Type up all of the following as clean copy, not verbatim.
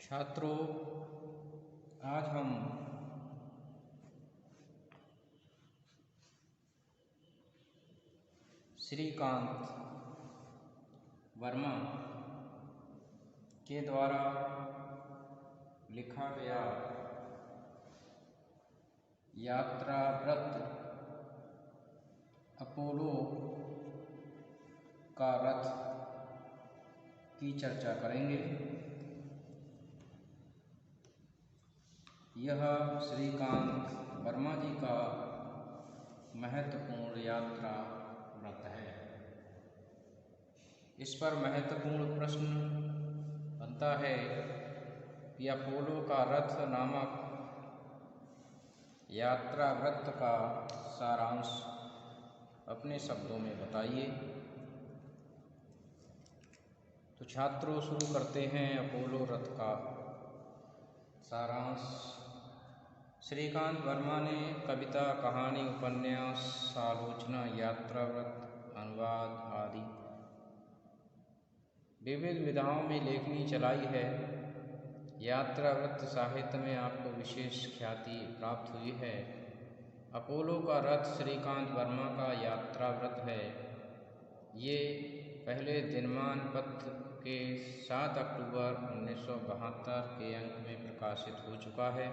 छात्रों, आज हम श्रीकांत वर्मा के द्वारा लिखा गया यात्रा वृत्त अपोलो का रथ की चर्चा करेंगे। यह श्रीकांत वर्मा जी का महत्वपूर्ण यात्रा व्रत है। इस पर महत्वपूर्ण प्रश्न बनता है कि अपोलो का रथ नामक यात्रा व्रत का सारांश अपने शब्दों में बताइए। तो छात्रों, शुरू करते हैं अपोलो रथ का सारांश। श्रीकांत वर्मा ने कविता, कहानी, उपन्यास, आलोचना, यात्रा व्रत, अनुवाद आदि विविध विधाओं में लेखनी चलाई है। यात्रा व्रत साहित्य में आपको विशेष ख्याति प्राप्त हुई है। अपोलो का रथ श्रीकांत वर्मा का यात्रा व्रत है। ये पहले दिनमान पत्र के 7 अक्टूबर 1972 के अंक में प्रकाशित हो चुका है।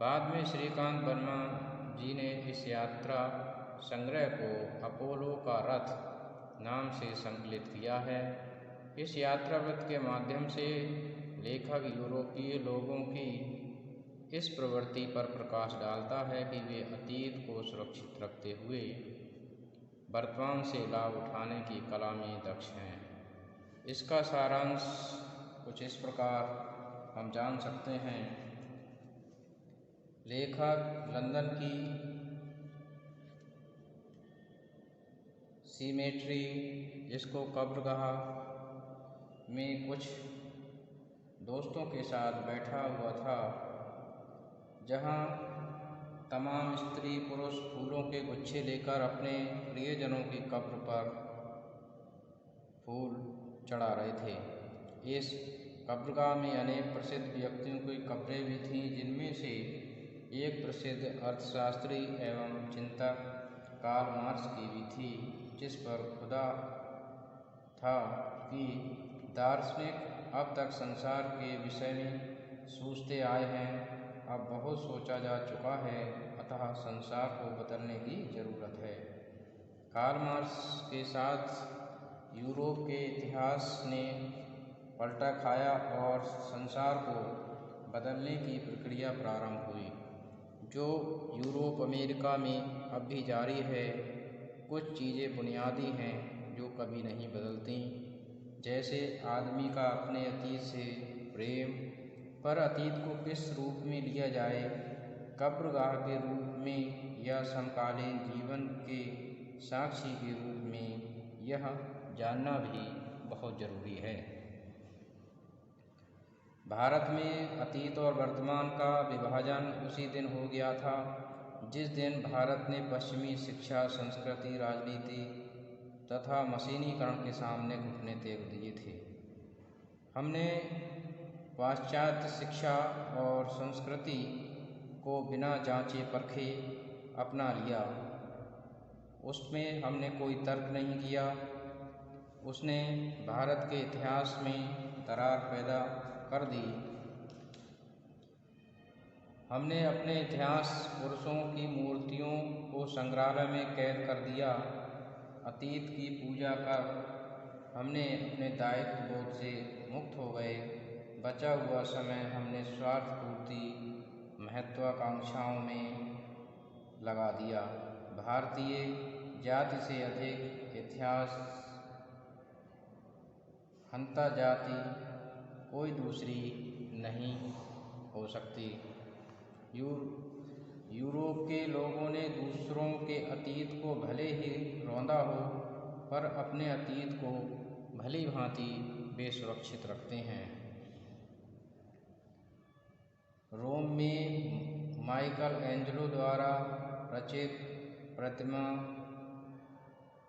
बाद में श्रीकांत वर्मा जी ने इस यात्रा संग्रह को अपोलो का रथ नाम से संकलित किया है। इस यात्रा व्रत के माध्यम से लेखक यूरोपीय लोगों की इस प्रवृत्ति पर प्रकाश डालता है कि वे अतीत को सुरक्षित रखते हुए वर्तमान से लाभ उठाने की कला में दक्ष हैं। इसका सारांश कुछ इस प्रकार हम जान सकते हैं। लेखक लंदन की सीमेट्री, जिसको कब्रगाह में कुछ दोस्तों के साथ बैठा हुआ था, जहां तमाम स्त्री पुरुष फूलों के गुच्छे लेकर अपने प्रियजनों की कब्र पर फूल चढ़ा रहे थे। इस कब्रगाह में अनेक प्रसिद्ध व्यक्तियों की कब्रें भी थीं, जिनमें से एक प्रसिद्ध अर्थशास्त्री एवं चिंतक कार्ल मार्क्स की भी थी, जिस पर खुदा था कि दार्शनिक अब तक संसार के विषय में सोचते आए हैं। अब बहुत सोचा जा चुका है, अतः संसार को बदलने की जरूरत है। कार्ल मार्क्स के साथ यूरोप के इतिहास ने पलटा खाया और संसार को बदलने की प्रक्रिया प्रारंभ हुई, जो यूरोप अमेरिका में अब भी जारी है। कुछ चीज़ें बुनियादी हैं जो कभी नहीं बदलती, जैसे आदमी का अपने अतीत से प्रेम। पर अतीत को किस रूप में लिया जाए, कब्रगाह के रूप में या समकालीन जीवन के साक्षी के रूप में, यह जानना भी बहुत जरूरी है। भारत में अतीत और वर्तमान का विभाजन उसी दिन हो गया था जिस दिन भारत ने पश्चिमी शिक्षा, संस्कृति, राजनीति तथा मशीनीकरण के सामने घुटने टेक दिए थे। हमने पाश्चात्य शिक्षा और संस्कृति को बिना जांचे परखे अपना लिया। उसमें हमने कोई तर्क नहीं किया। उसने भारत के इतिहास में दरार पैदा कर दी। हमने अपने इतिहास पुरुषों की मूर्तियों को संग्रहालय में कैद कर दिया। अतीत की पूजा कर हमने अपने दायित्व बोध से मुक्त हो गए। बचा हुआ समय हमने स्वार्थ पूर्ति, महत्वाकांक्षाओं में लगा दिया। भारतीय जाति से अधिक इतिहास हंता जाति कोई दूसरी नहीं हो सकती। यूरोप के लोगों ने दूसरों के अतीत को भले ही रौंदा हो, पर अपने अतीत को भली भांति वे सुरक्षित रखते हैं। रोम में माइकल एंजेलो द्वारा रचित प्रतिमा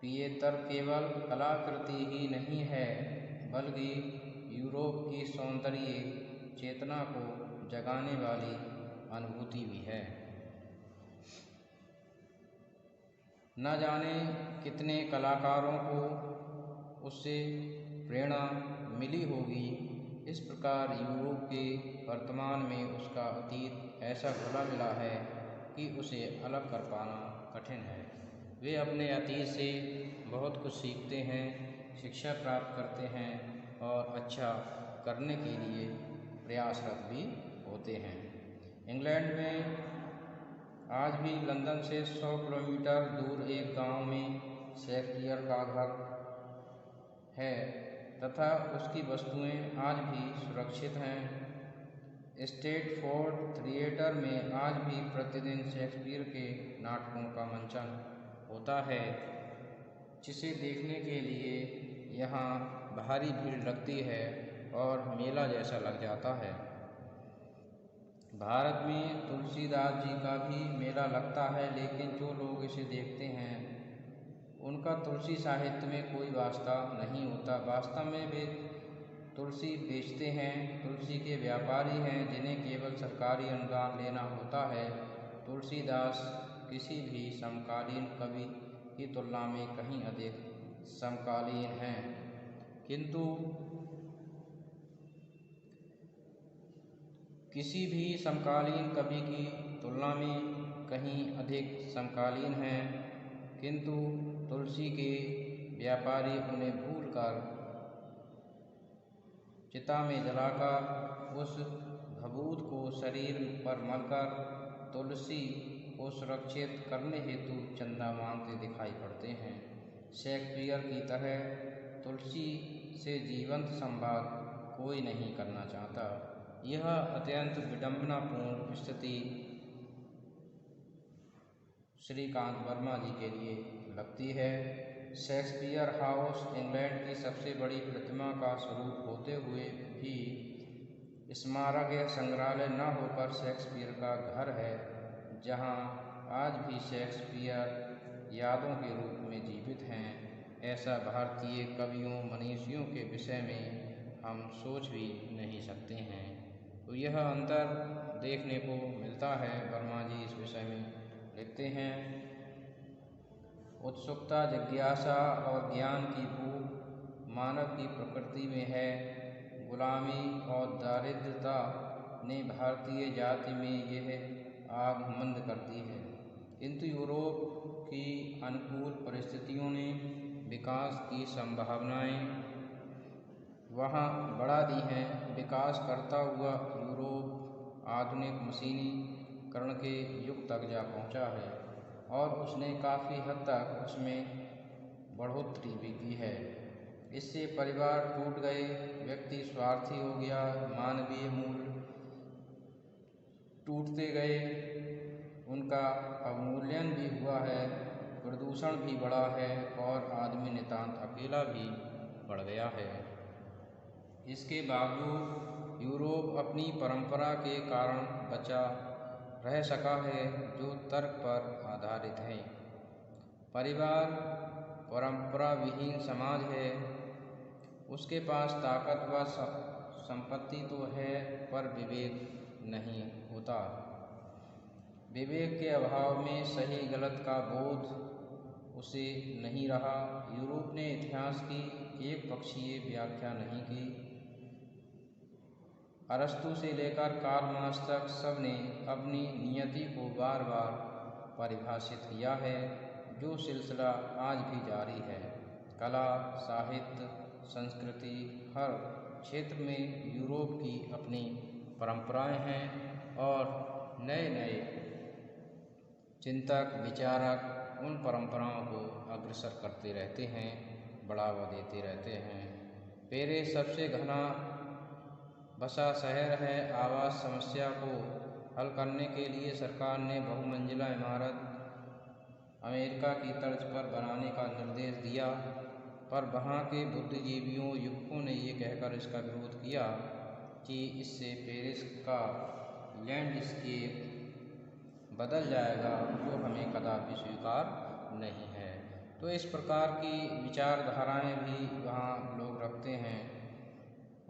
पिएतर केवल कलाकृति ही नहीं है, बल्कि यूरोप की सौंदर्य चेतना को जगाने वाली अनुभूति भी है। न जाने कितने कलाकारों को उससे प्रेरणा मिली होगी। इस प्रकार यूरोप के वर्तमान में उसका अतीत ऐसा घुला मिला है कि उसे अलग कर पाना कठिन है। वे अपने अतीत से बहुत कुछ सीखते हैं, शिक्षा प्राप्त करते हैं और अच्छा करने के लिए प्रयासरत भी होते हैं। इंग्लैंड में आज भी लंदन से 100 किलोमीटर दूर एक गांव में शेक्सपियर का घर है तथा उसकी वस्तुएं आज भी सुरक्षित हैं। स्ट्रेटफोर्ड थिएटर में आज भी प्रतिदिन शेक्सपियर के नाटकों का मंचन होता है, जिसे देखने के लिए यहाँ भारी भीड़ लगती है और मेला जैसा लग जाता है। भारत में तुलसीदास जी का भी मेला लगता है, लेकिन जो लोग इसे देखते हैं उनका तुलसी साहित्य में कोई वास्ता नहीं होता। वास्तव में वे तुलसी बेचते हैं, तुलसी के व्यापारी हैं जिन्हें केवल सरकारी अनुदान लेना होता है। तुलसीदास किसी भी समकालीन कवि की तुलना में कहीं अधिक समकालीन हैं, किंतु किसी भी समकालीन कवि की तुलना में कहीं अधिक समकालीन हैं, किंतु तुलसी के व्यापारी उन्हें भूलकर चिता में जलाकर उस भभूत को शरीर पर मलकर तुलसी को सुरक्षित करने हेतु चंदा मांगते दिखाई पड़ते हैं। शेक्सपियर की तरह तुलसी से जीवंत संवाद कोई नहीं करना चाहता। यह अत्यंत विडंबनापूर्ण स्थिति श्रीकांत वर्मा जी के लिए लगती है। शेक्सपियर हाउस इंग्लैंड की सबसे बड़ी प्रतिमा का स्वरूप होते हुए भी स्मारक या संग्रहालय न होकर शेक्सपियर का घर है, जहां आज भी शेक्सपियर यादों के रूप में जीवित हैं। ऐसा भारतीय कवियों मनीषियों के विषय में हम सोच भी नहीं सकते हैं। तो यह अंतर देखने को मिलता है। वर्मा जी इस विषय में लिखते हैं, उत्सुकता, जिज्ञासा और ज्ञान की भूख मानव की प्रकृति में है। गुलामी और दारिद्रता ने भारतीय जाति में यह आग मंद कर दी है, किंतु यूरोप की अनुकूल परिस्थितियों ने विकास की संभावनाएं वहाँ बढ़ा दी हैं। विकास करता हुआ यूरोप आधुनिक मशीनीकरण के युग तक जा पहुँचा है और उसने काफ़ी हद तक उसमें बढ़ोतरी भी की है। इससे परिवार टूट गए, व्यक्ति स्वार्थी हो गया, मानवीय मूल्य टूटते गए, उनका अवमूल्यन भी हुआ है, प्रदूषण भी बढ़ा है और आदमी नितांत अकेला भी बढ़ गया है। इसके बावजूद यूरोप अपनी परंपरा के कारण बचा रह सका है, जो तर्क पर आधारित है। परिवार परंपरा विहीन समाज है। उसके पास ताकत व संपत्ति तो है, पर विवेक नहीं होता। विवेक के अभाव में सही गलत का बोध उसे नहीं रहा। यूरोप ने इतिहास की एक पक्षीय व्याख्या नहीं की। अरस्तु से लेकर कार्ल मार्क्स तक सबने अपनी नियति को बार बार परिभाषित किया है, जो सिलसिला आज भी जारी है। कला, साहित्य, संस्कृति, हर क्षेत्र में यूरोप की अपनी परंपराएं हैं और नए नए चिंतक, विचारक उन परंपराओं को अग्रसर करते रहते हैं, बढ़ावा देते रहते हैं। पेरिस सबसे घना बसा शहर है। आवास समस्या को हल करने के लिए सरकार ने बहुमंजिला इमारत अमेरिका की तर्ज पर बनाने का निर्देश दिया, पर वहाँ के बुद्धिजीवियों युवकों ने ये कहकर इसका विरोध किया कि इससे पेरिस का लैंडस्केप बदल जाएगा, जो हमें कदापि स्वीकार नहीं है। तो इस प्रकार की विचारधाराएं भी वहाँ लोग रखते हैं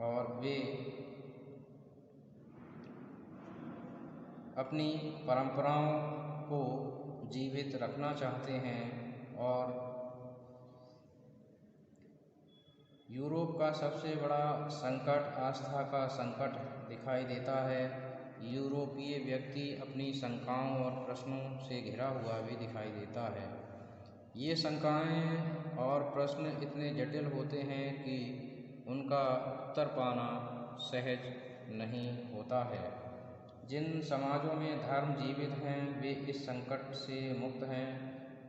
और वे अपनी परंपराओं को जीवित रखना चाहते हैं और यूरोप का सबसे बड़ा संकट आस्था का संकट दिखाई देता है। यूरोपीय व्यक्ति अपनी शंकाओं और प्रश्नों से घिरा हुआ भी दिखाई देता है। ये शंकाएं और प्रश्न इतने जटिल होते हैं कि उनका उत्तर पाना सहज नहीं होता है। जिन समाजों में धर्म जीवित हैं वे इस संकट से मुक्त हैं।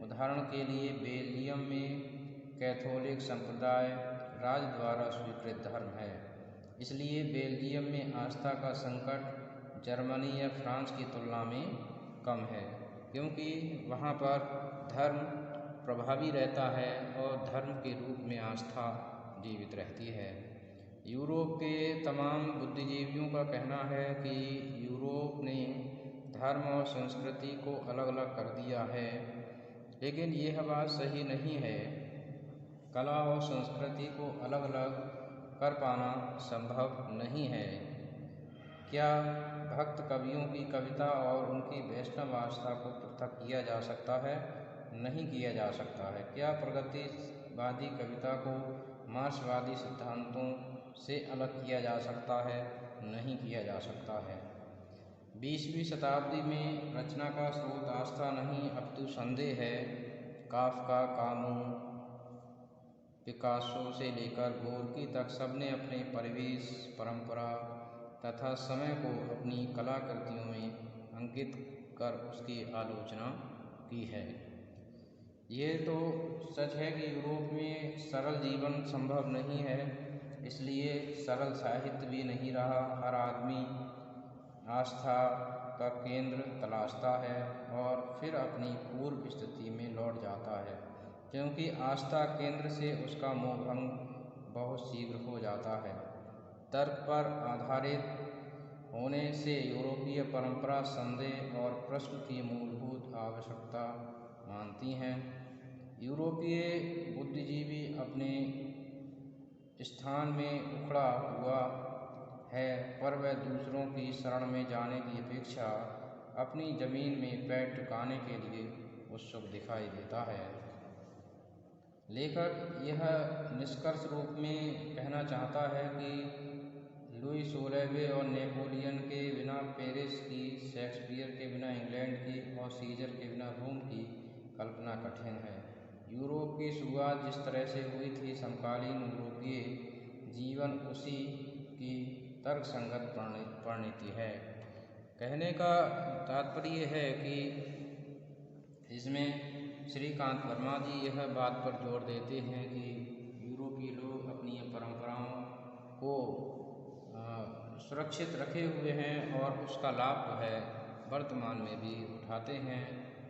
उदाहरण के लिए बेल्जियम में कैथोलिक संप्रदाय राज द्वारा स्वीकृत धर्म है, इसलिए बेल्जियम में आस्था का संकट जर्मनी या फ्रांस की तुलना में कम है, क्योंकि वहाँ पर धर्म प्रभावी रहता है और धर्म के रूप में आस्था जीवित रहती है। यूरोप के तमाम बुद्धिजीवियों का कहना है कि यूरोप ने धर्म और संस्कृति को अलग अलग कर दिया है, लेकिन यह बात सही नहीं है। कला और संस्कृति को अलग अलग कर पाना संभव नहीं है। क्या भक्त कवियों की कविता और उनकी वैष्णव आस्था को पृथक किया जा सकता है? नहीं किया जा सकता है। क्या प्रगतिवादी कविता को मार्क्सवादी सिद्धांतों से अलग किया जा सकता है? नहीं किया जा सकता है। 20वीं शताब्दी में रचना का स्रोत आस्था नहीं अपितु संदेह है। काफ्का, कामू, पिकासो से लेकर गोर्की तक सबने अपने परिवेश, परंपरा तथा समय को अपनी कलाकृतियों में अंकित कर उसकी आलोचना की है। ये तो सच है कि यूरोप में सरल जीवन संभव नहीं है, इसलिए सरल साहित्य भी नहीं रहा। हर आदमी आस्था का केंद्र तलाशता है और फिर अपनी पूर्व स्थिति में लौट जाता है, क्योंकि आस्था केंद्र से उसका मोहभंग बहुत शीघ्र हो जाता है। तर्क पर आधारित होने से यूरोपीय परंपरा संदेह और प्रश्न की मूलभूत आवश्यकता मानती हैं। यूरोपीय बुद्धिजीवी अपने स्थान में उखड़ा हुआ है, पर वह दूसरों की शरण में जाने की अपेक्षा अपनी जमीन में पैर टिकाने के लिए उत्सुक दिखाई देता है। लेखक यह निष्कर्ष रूप में कहना चाहता है कि लुई 16वें और नेपोलियन के बिना पेरिस की, शेक्सपियर के बिना इंग्लैंड की और सीजर के बिना रोम की कल्पना कठिन है। यूरोप की शुरुआत जिस तरह से हुई थी, समकालीन यूरोपीय जीवन उसी की तर्कसंगत परिणति है। कहने का तात्पर्य है कि इसमें श्रीकांत वर्मा जी यह बात पर जोर देते हैं कि यूरोपीय लोग अपनी परंपराओं को सुरक्षित रखे हुए हैं और उसका लाभ है वर्तमान में भी उठाते हैं,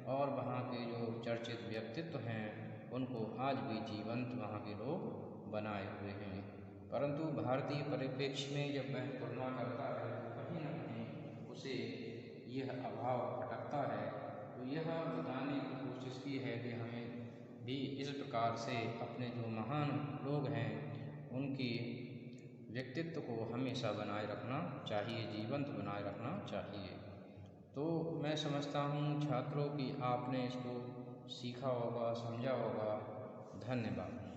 और वहाँ के जो चर्चित व्यक्तित्व हैं उनको आज भी जीवंत वहाँ के लोग बनाए हुए हैं। परंतु भारतीय परिप्रेक्ष्य में जब वह तुलना करता है तो कहीं न कहीं उसे यह अभाव खटकता है। तो यह बताने की कोशिश की है कि हमें भी इस प्रकार से अपने जो महान लोग हैं उनकी व्यक्तित्व को हमेशा बनाए रखना चाहिए, जीवंत बनाए रखना चाहिए। तो मैं समझता हूँ छात्रों कि आपने इसको सीखा होगा, समझा होगा। धन्यवाद।